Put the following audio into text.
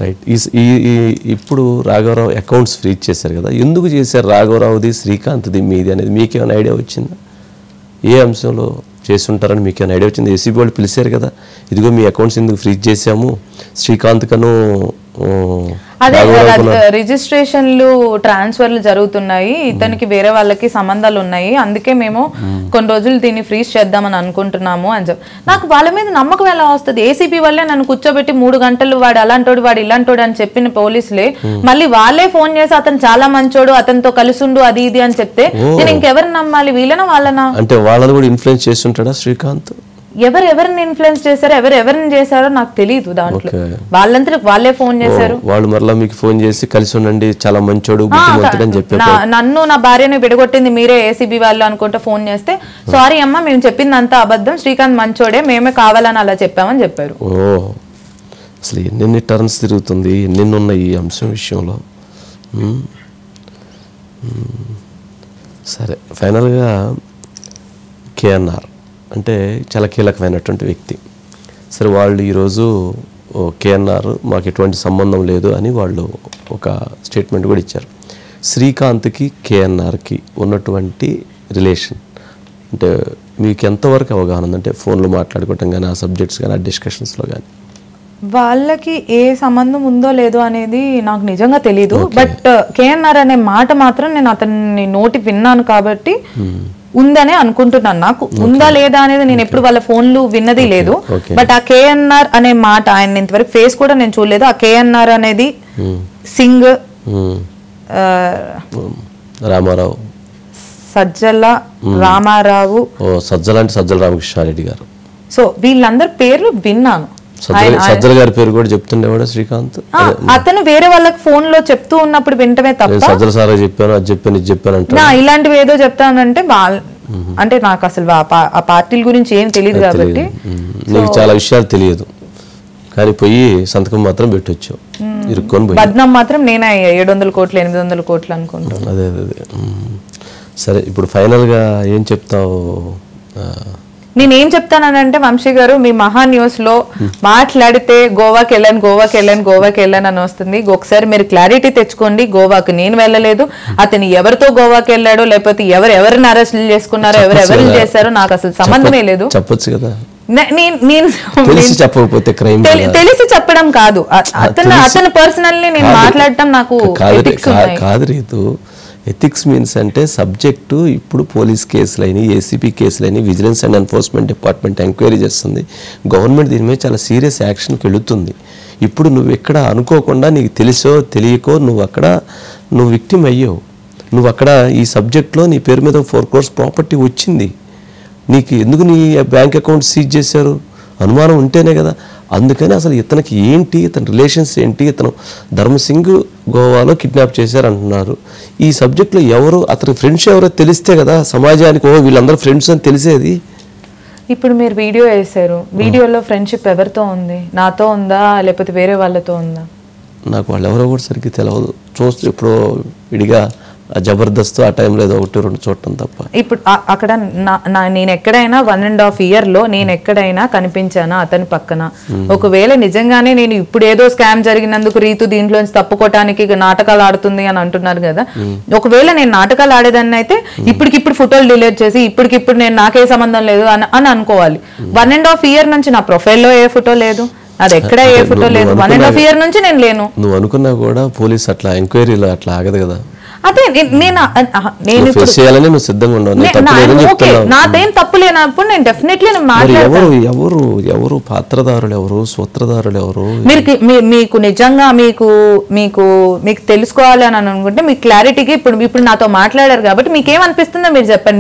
Right. ఇప్పుడు రాఘవరావు accounts freeze చేశారు కదా, ఎందుకు చేశారు? రాఘవరావుది, శ్రీకాంత్ది, మీది అనేది మీకేమైనా ఐడియా వచ్చిందా? ఏ అంశంలో చేసి ఉంటారని మీకు ఏమైనా ఐడియా వచ్చింది? ఏసీబీ వాళ్ళు పిలిచారు కదా, ఇదిగో మీ అకౌంట్స్ ఎందుకు ఫ్రీజ్ చేశాము, శ్రీకాంత్ కను అదే రిజిస్ట్రేషన్లు ట్రాన్స్ఫర్లు జరుగుతున్నాయి, ఇతనికి వేరే వాళ్ళకి సంబంధాలు ఉన్నాయి, అందుకే మేము కొన్ని రోజులు దీన్ని ఫ్రీజ్ చేద్దామని అనుకుంటున్నాము అని చెప్పి. నాకు వాళ్ళ మీద నమ్మకం ఎలా వస్తుంది? ఏసీబీ వాళ్ళే నన్ను కూర్చోబెట్టి 3 గంటలు వాడు అలాంటోడు వాడు ఇలాంటోడు అని చెప్పిన పోలీసులే మళ్ళీ వాళ్ళే ఫోన్ చేసి అతను చాలా మంచోడు, అతనితో కలిసిండు, అది ఇది అని చెప్తే నేను ఇంకెవరిని నమ్మాలి? వీళ్ళనా వాళ్ళనా? అంటే వాళ్ళని కూడా ఇన్ఫ్లుయెన్స్ చేస్తుంటాడా శ్రీకాంత్? ఎవరెవరిని ఇన్ఫ్లుయెన్స్ చేశారో ఎవరెవరిని చేశారో నాకు తెలియదు. దాంట్లో వాళ్ళంతా వాళ్ళే ఫోన్ చేశారు. వాళ్ళు మరలా మీకు ఫోన్ చేసి కలిసి ఉండండి, చాలా మంచోడు అని చెప్పారు. నన్ను నా భార్యను విడగొట్టింది మీరే ఏసీబీ వాళ్ళు అనుకుంటే ఫోన్ చేస్తే, సారీ అమ్మా మేము చెప్పింది అంతా అబద్ధం, శ్రీకాంత్ మంచోడే, మేమే కావాలని అలా చెప్పామని చెప్పారు. ఓ, అసలు ఎన్నెన్ని టర్న్స్ తిరుగుతుంది, ఎన్నెన్ని ఉన్నాయి ఈ అంశం విషయంలో. సరే, ఫైనల్గా కేఎన్ఆర్ అంటే చాలా కీలకమైనటువంటి వ్యక్తి. సరే, వాళ్ళు ఈరోజు కేఎన్ఆర్ మాకు ఎటువంటి సంబంధం లేదు అని వాళ్ళు ఒక స్టేట్మెంట్ కూడా ఇచ్చారు. శ్రీకాంత్కి కేఎన్ఆర్కి ఉన్నటువంటి రిలేషన్ అంటే మీకు ఎంతవరకు అవగాహన ఉందంటే, ఫోన్లో మాట్లాడుకోవటం కానీ, ఆ సబ్జెక్ట్స్ కానీ, ఆ డిస్కషన్స్లో కానీ? వాళ్ళకి ఏ సంబంధం ఉందో లేదో అనేది నాకు నిజంగా తెలీదు. బట్ కేఎన్ఆర్ అనే మాట మాత్రం నేను అతన్ని నోటి విన్నాను కాబట్టి ఉందనే అనుకుంటున్నాను. నాకు ఉందా లేదా అనేది నేను ఎప్పుడు వాళ్ళ ఫోన్లు విన్నది లేదు. బట్ ఆ కేఎన్ఆర్ అనే మాట, ఆయన ఇంతవరకు ఫేస్ కూడా నేను చూడలేదు. ఆ కేఎన్ఆర్ అనేది సింగ్, రామారావు, సజ్జల రామారావు, సజ్జల అంటే సజ్జల రామకృష్ణారెడ్డి గారు. సో వీళ్ళందరి పేర్లు విన్నాను. సజ్జల గారి పేరు కూడా చెప్తుండేవాడు శ్రీకాంత్. అతను వేరే వాళ్ళకి ఫోన్ లో చెప్తూ ఉన్నప్పుడు వింటమే తప్ప, సజ్జల సారా చెప్పాను, అది చెప్పాను, ఇది చెప్పాను అంటే ఇలాంటివి ఏదో చెప్తానంటే అంటే నాకు అసలు ఆ పార్టీల గురించి ఏం తెలియదు కాబట్టి నీకు చాలా విషయాలు తెలియదు, కానీ పోయి సంతకం మాత్రం పెట్టొచ్చు, ఇరుక్కొని పోయి. బద్నాం మాత్రం నేనే 700 కోట్లు 800 కోట్లు అనుకుంటాను. అదే. సరే, ఇప్పుడు ఫైనల్గా ఏం చెప్తావు? నేనేం చెప్తానంటే, వంశీ గారు మీ మహా న్యూస్ లో మాట్లాడితే గోవాకి వెళ్ళాను అని వస్తుంది. ఒకసారి మీరు క్లారిటీ తెచ్చుకోండి. గోవాకి నేను వెళ్ళలేదు, అతను ఎవరితో గోవాకి వెళ్ళాడో, లేకపోతే ఎవరిని అరెస్ట్ చేసుకున్నారో, ఎవరెవరిని చేశారో నాకు అసలు సంబంధమే లేదు. చెప్పొచ్చు కదా. తెలిసి చెప్పడం కాదు, అతను పర్సనల్లీ నేను మాట్లాడటం నాకు కాదు రీతు. ఎథిక్స్ మీన్స్ అంటే సబ్జెక్టు ఇప్పుడు పోలీస్ కేసులైన, ఏసీపీ కేసులైన, vigilance and enforcement department enquiry చేస్తుంది, గవర్నమెంట్ దీని మీద చాలా సీరియస్ యాక్షన్కి వెళుతుంది. ఇప్పుడు నువ్వు ఎక్కడ అనుకోకుండా, నీకు తెలుసో తెలియకో నువ్వు విక్టిమ్ అయ్యావు. నువ్వు అక్కడ ఈ సబ్జెక్ట్లో నీ పేరు మీద 4 crores ప్రాపర్టీ వచ్చింది. నీకు ఎందుకు నీ బ్యాంక్ అకౌంట్ సీజ్ చేశారు? అనుమానం ఉంటేనే కదా. అందుకని అసలు ఇతనికి ఏంటి, ఇతని రిలేషన్స్ ఏంటి, ఇతను ధర్మసింగ్ గోవాలో కిడ్నాప్ చేశారంటున్నారు. ఈ సబ్జెక్ట్లో ఎవరు, అతని ఫ్రెండ్స్ ఎవరో తెలిస్తే కదా సమాజానికి, వీళ్ళందరూ ఫ్రెండ్స్ అని తెలిసేది. ఇప్పుడు మీరు వీడియో వేశారు, వీడియోలో ఫ్రెండ్షిప్ ఎవరితో ఉంది? నాతో ఉందా, లేకపోతే వేరే వాళ్ళతో ఉందా? నాకు వాళ్ళు ఎవరో కూడా సరిగ్గా తెలియదు. చూస్తే ఇప్పుడు విడిగా జబర్దస్త్ ఆ టైంలో ఏదో 1-2 చూడటం తప్ప. ఇప్పుడు అక్కడ నేను ఎక్కడైనా 1.5 yearలో నేను ఎక్కడైనా కనిపించానా అతని పక్కన? ఒకవేళ నిజంగానే నేను ఇప్పుడు ఏదో స్కామ్ జరిగినందుకు రీతు దీంట్లోంచి తప్పుకోవటానికి నాటకాలు ఆడుతుంది అని అంటున్నారు కదా, ఒకవేళ నేను నాటకాలు ఆడేదాన్ని అయితే ఇప్పటికిప్పుడు ఫోటోలు డిలీట్ చేసి ఇప్పటికిప్పుడు నేను నాకే సంబంధం లేదు అని అనుకోవాలి. 1.5 year నుంచి నా ప్రొఫైల్లో ఏ ఫోటో లేదు, అది ఎక్కడ ఏ ఫోటో లేదు. 1.5 year నుంచి నేను లేను. నువ్వు అనుకున్నా కూడా పోలీస్ అట్లా ఎంక్వైరీలో అట్లా ఆగదు కదా. అదే నాదేం తప్పు లేనప్పుడు నేను డెఫినెట్లీ ఎవరు పాత్రదారులు ఎవరు, సూత్రధారులు ఎవరు? మీకు నిజంగా మీకు తెలుసుకోవాలి అని అనుకుంటే మీ క్లారిటీకి ఇప్పుడు నాతో మాట్లాడారు కాబట్టి మీకేమనిపిస్తుందో మీరు చెప్పండి.